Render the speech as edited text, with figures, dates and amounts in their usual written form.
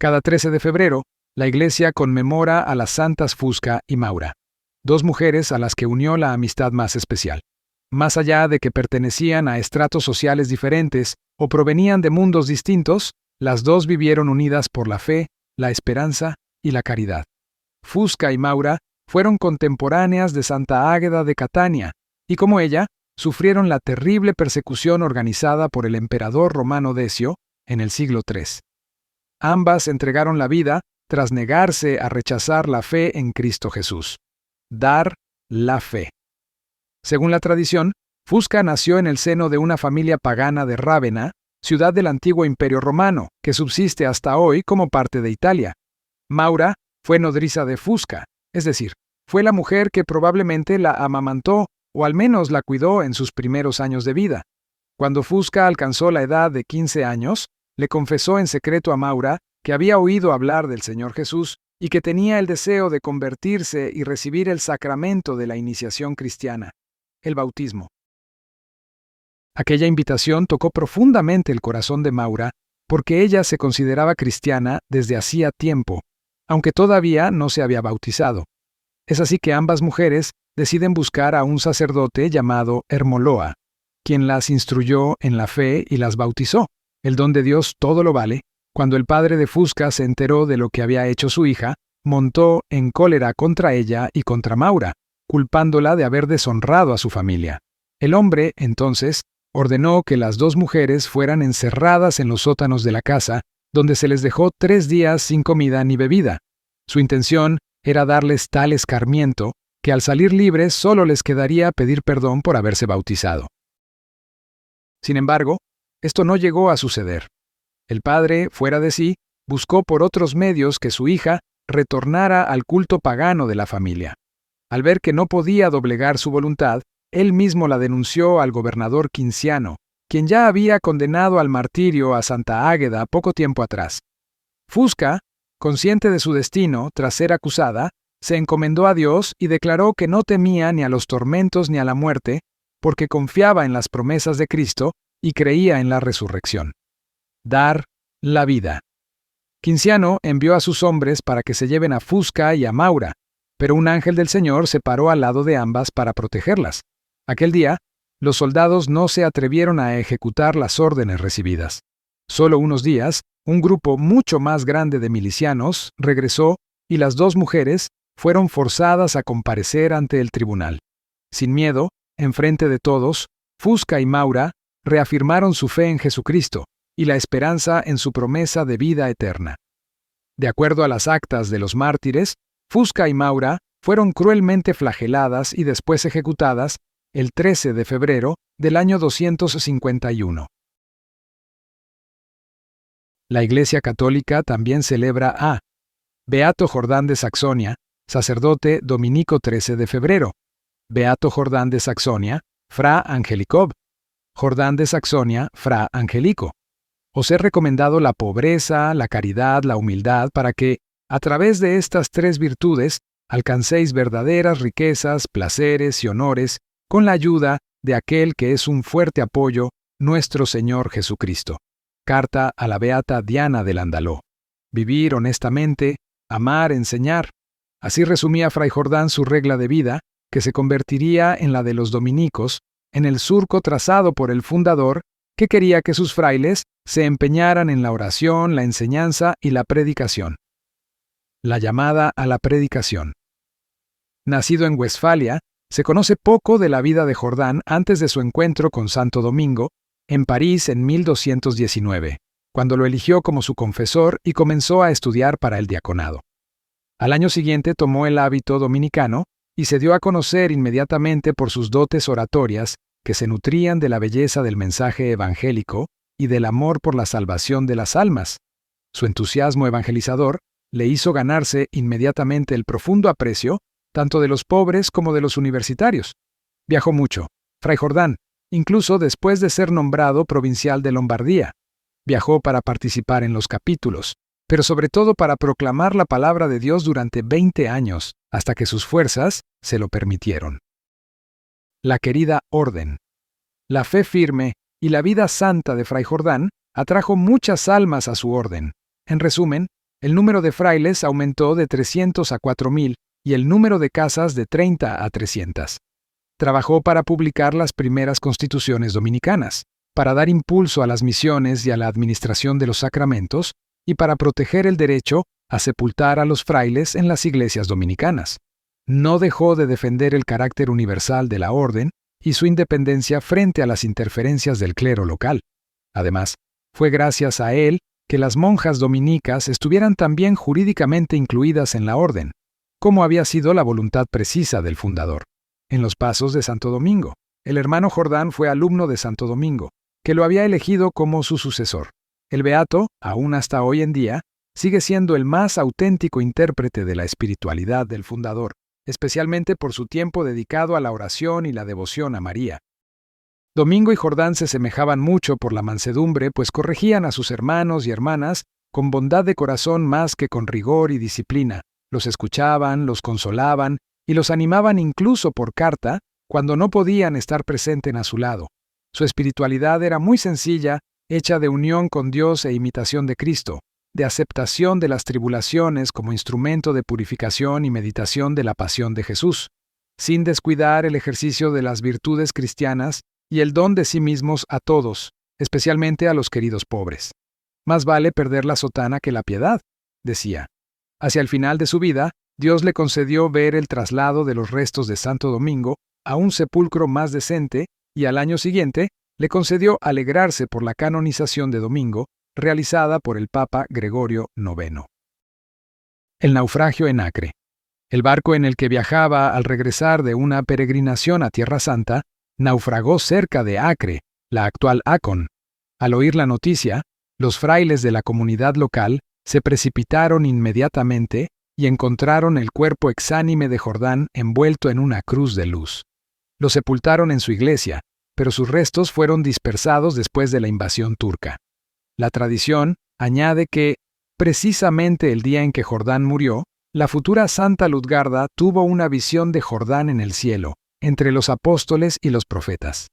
Cada 13 de febrero, la Iglesia conmemora a las santas Fusca y Maura, dos mujeres a las que unió la amistad más especial. Más allá de que pertenecían a estratos sociales diferentes o provenían de mundos distintos, las dos vivieron unidas por la fe, la esperanza y la caridad. Fusca y Maura fueron contemporáneas de Santa Águeda de Catania, y como ella, sufrieron la terrible persecución organizada por el emperador romano Decio en el siglo III. Ambas entregaron la vida tras negarse a rechazar la fe en Cristo Jesús. Dar la fe. Según la tradición, Fusca nació en el seno de una familia pagana de Rávena, ciudad del antiguo Imperio Romano, que subsiste hasta hoy como parte de Italia. Maura fue nodriza de Fusca, es decir, fue la mujer que probablemente la amamantó o al menos la cuidó en sus primeros años de vida. Cuando Fusca alcanzó la edad de 15 años, le confesó en secreto a Maura que había oído hablar del Señor Jesús y que tenía el deseo de convertirse y recibir el sacramento de la iniciación cristiana, el bautismo. Aquella invitación tocó profundamente el corazón de Maura porque ella se consideraba cristiana desde hacía tiempo, aunque todavía no se había bautizado. Es así que ambas mujeres deciden buscar a un sacerdote llamado Hermoloa, quien las instruyó en la fe y las bautizó. El don de Dios todo lo vale. Cuando el padre de Fusca se enteró de lo que había hecho su hija, montó en cólera contra ella y contra Maura, culpándola de haber deshonrado a su familia. El hombre, entonces, ordenó que las dos mujeres fueran encerradas en los sótanos de la casa, donde se les dejó 3 días sin comida ni bebida. Su intención era darles tal escarmiento que al salir libres solo les quedaría pedir perdón por haberse bautizado. Sin embargo, esto no llegó a suceder. El padre, fuera de sí, buscó por otros medios que su hija retornara al culto pagano de la familia. Al ver que no podía doblegar su voluntad, él mismo la denunció al gobernador Quinciano, quien ya había condenado al martirio a Santa Águeda poco tiempo atrás. Fusca, consciente de su destino tras ser acusada, se encomendó a Dios y declaró que no temía ni a los tormentos ni a la muerte, porque confiaba en las promesas de Cristo y creía en la resurrección. Dar la vida. Quinciano envió a sus hombres para que se lleven a Fusca y a Maura, pero un ángel del Señor se paró al lado de ambas para protegerlas. Aquel día, los soldados no se atrevieron a ejecutar las órdenes recibidas. Solo unos días, un grupo mucho más grande de milicianos regresó y las dos mujeres fueron forzadas a comparecer ante el tribunal. Sin miedo, enfrente de todos, Fusca y Maura reafirmaron su fe en Jesucristo y la esperanza en su promesa de vida eterna. De acuerdo a las actas de los mártires, Fusca y Maura fueron cruelmente flageladas y después ejecutadas el 13 de febrero del año 251. La Iglesia Católica también celebra a Beato Jordán de Saxonia, sacerdote dominico 13 de febrero, Beato Jordán de Saxonia, Fra Angelikov, Jordán de Saxonia, Fra Angelico. Os he recomendado la pobreza, la caridad, la humildad, para que, a través de estas 3 virtudes, alcancéis verdaderas riquezas, placeres y honores, con la ayuda de aquel que es un fuerte apoyo, nuestro Señor Jesucristo. Carta a la Beata Diana del Andaló. Vivir honestamente, amar, enseñar. Así resumía Fray Jordán su regla de vida, que se convertiría en la de los dominicos, en el surco trazado por el fundador, que quería que sus frailes se empeñaran en la oración, la enseñanza y la predicación. La llamada a la predicación. Nacido en Westfalia, se conoce poco de la vida de Jordán antes de su encuentro con Santo Domingo, en París en 1219, cuando lo eligió como su confesor y comenzó a estudiar para el diaconado. Al año siguiente tomó el hábito dominicano y se dio a conocer inmediatamente por sus dotes oratorias que se nutrían de la belleza del mensaje evangélico y del amor por la salvación de las almas. Su entusiasmo evangelizador le hizo ganarse inmediatamente el profundo aprecio tanto de los pobres como de los universitarios. Viajó mucho, Fray Jordán, incluso después de ser nombrado provincial de Lombardía. Viajó para participar en los capítulos, pero sobre todo para proclamar la palabra de Dios durante 20 años, hasta que sus fuerzas se lo permitieron. La querida orden. La fe firme y la vida santa de Fray Jordán atrajo muchas almas a su orden. En resumen, El número de frailes aumentó de 300 a 4,000 y el número de casas de 30 a 300. Trabajó para publicar las primeras constituciones dominicanas, para dar impulso a las misiones y a la administración de los sacramentos, y para proteger el derecho a sepultar a los frailes en las iglesias dominicanas. No dejó de defender el carácter universal de la orden y su independencia frente a las interferencias del clero local. Además, fue gracias a él que las monjas dominicas estuvieran también jurídicamente incluidas en la orden, como había sido la voluntad precisa del fundador. En los pasos de Santo Domingo, el hermano Jordán fue alumno de Santo Domingo, que lo había elegido como su sucesor. El beato, aún hasta hoy en día, sigue siendo el más auténtico intérprete de la espiritualidad del fundador, especialmente por su tiempo dedicado a la oración y la devoción a María. Domingo y Jordán se semejaban mucho por la mansedumbre, pues corregían a sus hermanos y hermanas con bondad de corazón más que con rigor y disciplina. Los escuchaban, los consolaban y los animaban incluso por carta cuando no podían estar presentes a su lado. Su espiritualidad era muy sencilla, hecha de unión con Dios e imitación de Cristo, de aceptación de las tribulaciones como instrumento de purificación y meditación de la pasión de Jesús, sin descuidar el ejercicio de las virtudes cristianas y el don de sí mismos a todos, especialmente a los queridos pobres. Más vale perder la sotana que la piedad, decía. Hacia el final de su vida, Dios le concedió ver el traslado de los restos de Santo Domingo a un sepulcro más decente y al año siguiente le concedió alegrarse por la canonización de Domingo, realizada por el Papa Gregorio IX. El naufragio en Acre. El barco en el que viajaba al regresar de una peregrinación a Tierra Santa naufragó cerca de Acre, la actual Acon. Al oír la noticia, los frailes de la comunidad local se precipitaron inmediatamente y encontraron el cuerpo exánime de Jordán envuelto en una cruz de luz. Lo sepultaron en su iglesia, pero sus restos fueron dispersados después de la invasión turca. La tradición añade que, precisamente el día en que Jordán murió, la futura Santa Lutgarda tuvo una visión de Jordán en el cielo, entre los apóstoles y los profetas.